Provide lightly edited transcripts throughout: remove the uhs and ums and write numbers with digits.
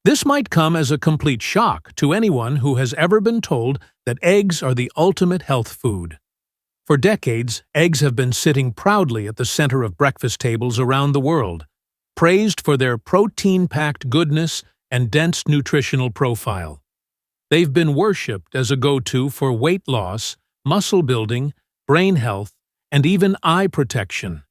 This might come as a complete shock to anyone who has ever been told that eggs are the ultimate health food. For decades, eggs have been sitting proudly at the center of breakfast tables around the world, praised for their protein-packed goodness and dense nutritional profile. They've been worshipped as a go-to for weight loss, muscle building, brain health, and even eye protection.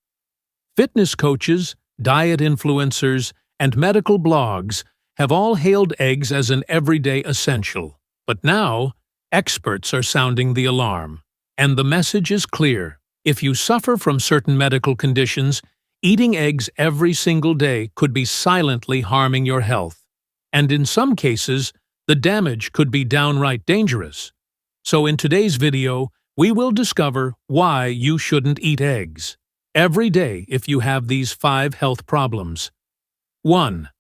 Fitness coaches, diet influencers, and medical blogs have all hailed eggs as an everyday essential. But now, experts are sounding the alarm. And the message is clear. If you suffer from certain medical conditions, eating eggs every single day could be silently harming your health. And in some cases, the damage could be downright dangerous. So in today's video, we will discover why you shouldn't eat eggs every day if you have these 5 health problems. 1.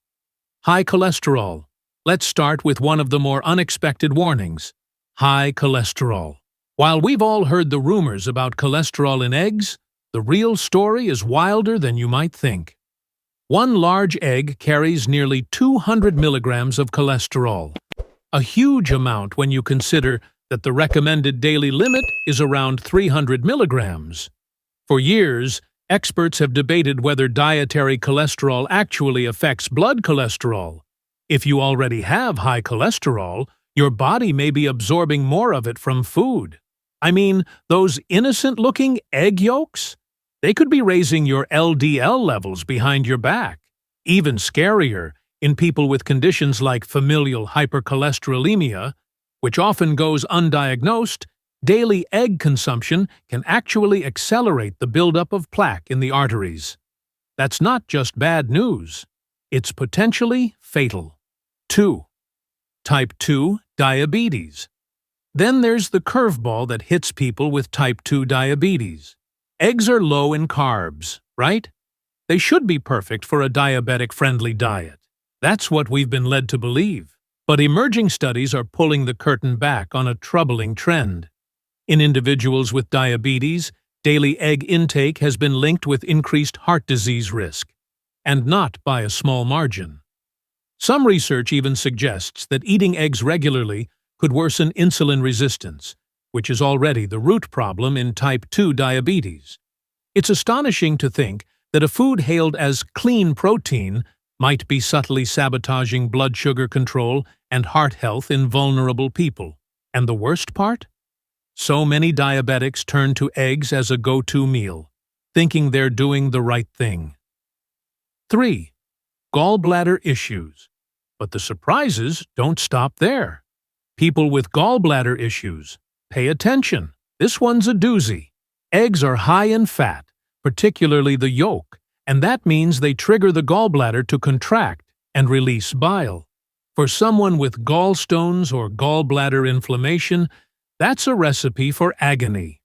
High cholesterol. Let's start with one of the more unexpected warnings: high cholesterol. While we've all heard the rumors about cholesterol in eggs, the real story is wilder than you might think. One large egg carries nearly 200 milligrams of cholesterol, a huge amount when you consider that the recommended daily limit is around 300 milligrams. For years, experts have debated whether dietary cholesterol actually affects blood cholesterol. If you already have high cholesterol, your body may be absorbing more of it from food. I mean, those innocent-looking egg yolks? They could be raising your LDL levels behind your back. Even scarier, in people with conditions like familial hypercholesterolemia, which often goes undiagnosed, daily egg consumption can actually accelerate the buildup of plaque in the arteries. That's not just bad news. It's potentially fatal. 2. Type 2 diabetes. Then there's the curveball that hits people with type 2 diabetes. Eggs are low in carbs, right? They should be perfect for a diabetic-friendly diet. That's what we've been led to believe. But emerging studies are pulling the curtain back on a troubling trend. In individuals with diabetes, daily egg intake has been linked with increased heart disease risk, and not by a small margin. Some research even suggests that eating eggs regularly could worsen insulin resistance, which is already the root problem in type 2 diabetes. It's astonishing to think that a food hailed as clean protein might be subtly sabotaging blood sugar control and heart health in vulnerable people. And the worst part? So many diabetics turn to eggs as a go-to meal, thinking they're doing the right thing. 3. Gallbladder issues. But the surprises don't stop there. People with gallbladder issues, pay attention. This one's a doozy. Eggs are high in fat, particularly the yolk, and that means they trigger the gallbladder to contract and release bile. For someone with gallstones or gallbladder inflammation, that's a recipe for agony.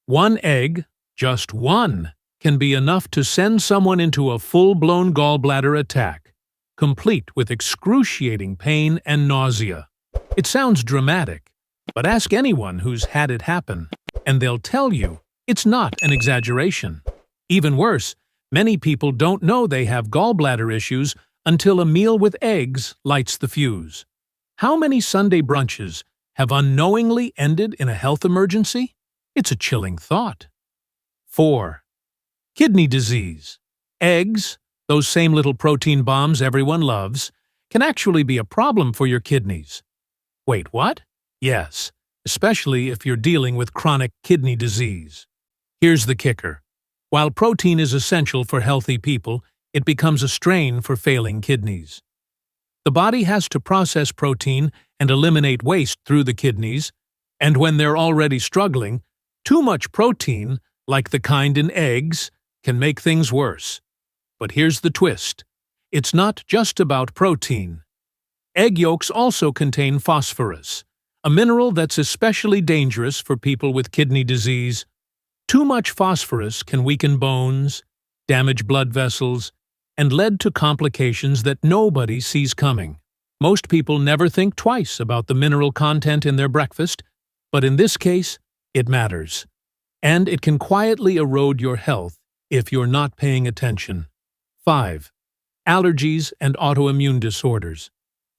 One egg, just one, can be enough to send someone into a full-blown gallbladder attack, complete with excruciating pain and nausea. It sounds dramatic, but ask anyone who's had it happen, and they'll tell you it's not an exaggeration. Even worse, many people don't know they have gallbladder issues until a meal with eggs lights the fuse. How many Sunday brunches have unknowingly ended in a health emergency? It's a chilling thought. 4. Kidney disease. Eggs, those same little protein bombs everyone loves, can actually be a problem for your kidneys. Wait, what? Yes, especially if you're dealing with chronic kidney disease. Here's the kicker. While protein is essential for healthy people, it becomes a strain for failing kidneys. The body has to process protein and eliminate waste through the kidneys, and when they're already struggling, too much protein, like the kind in eggs, can make things worse. But here's the twist. It's not just about protein. Egg yolks also contain phosphorus, a mineral that's especially dangerous for people with kidney disease. Too much phosphorus can weaken bones, damage blood vessels, and lead to complications that nobody sees coming. Most people never think twice about the mineral content in their breakfast, but in this case, it matters. And it can quietly erode your health if you're not paying attention. 5. Allergies and autoimmune disorders.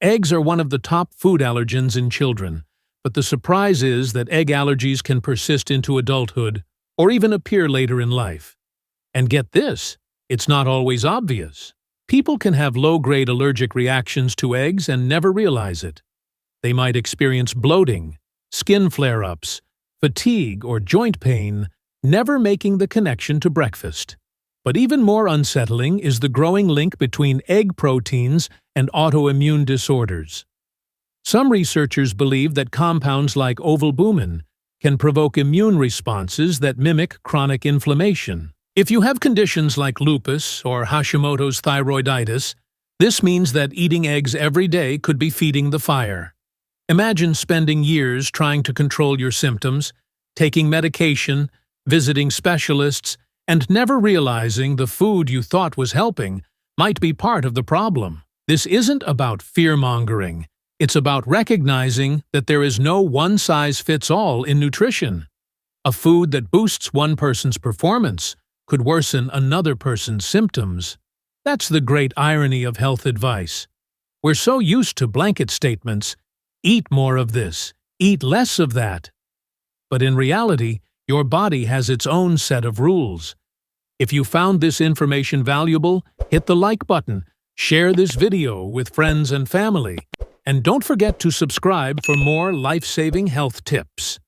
Eggs are one of the top food allergens in children, but the surprise is that egg allergies can persist into adulthood or even appear later in life. And get this, it's not always obvious. People can have low-grade allergic reactions to eggs and never realize it. They might experience bloating, skin flare-ups, fatigue, or joint pain, never making the connection to breakfast. But even more unsettling is the growing link between egg proteins and autoimmune disorders. Some researchers believe that compounds like ovalbumin can provoke immune responses that mimic chronic inflammation. If you have conditions like lupus or Hashimoto's thyroiditis, this means that eating eggs every day could be feeding the fire. Imagine spending years trying to control your symptoms, taking medication, visiting specialists, and never realizing the food you thought was helping might be part of the problem. This isn't about fear-mongering. It's about recognizing that there is no one-size-fits-all in nutrition. A food that boosts one person's performance could worsen another person's symptoms. That's the great irony of health advice. We're so used to blanket statements, eat more of this, eat less of that. But in reality, your body has its own set of rules. If you found this information valuable, hit the like button, share this video with friends and family, and don't forget to subscribe for more life-saving health tips.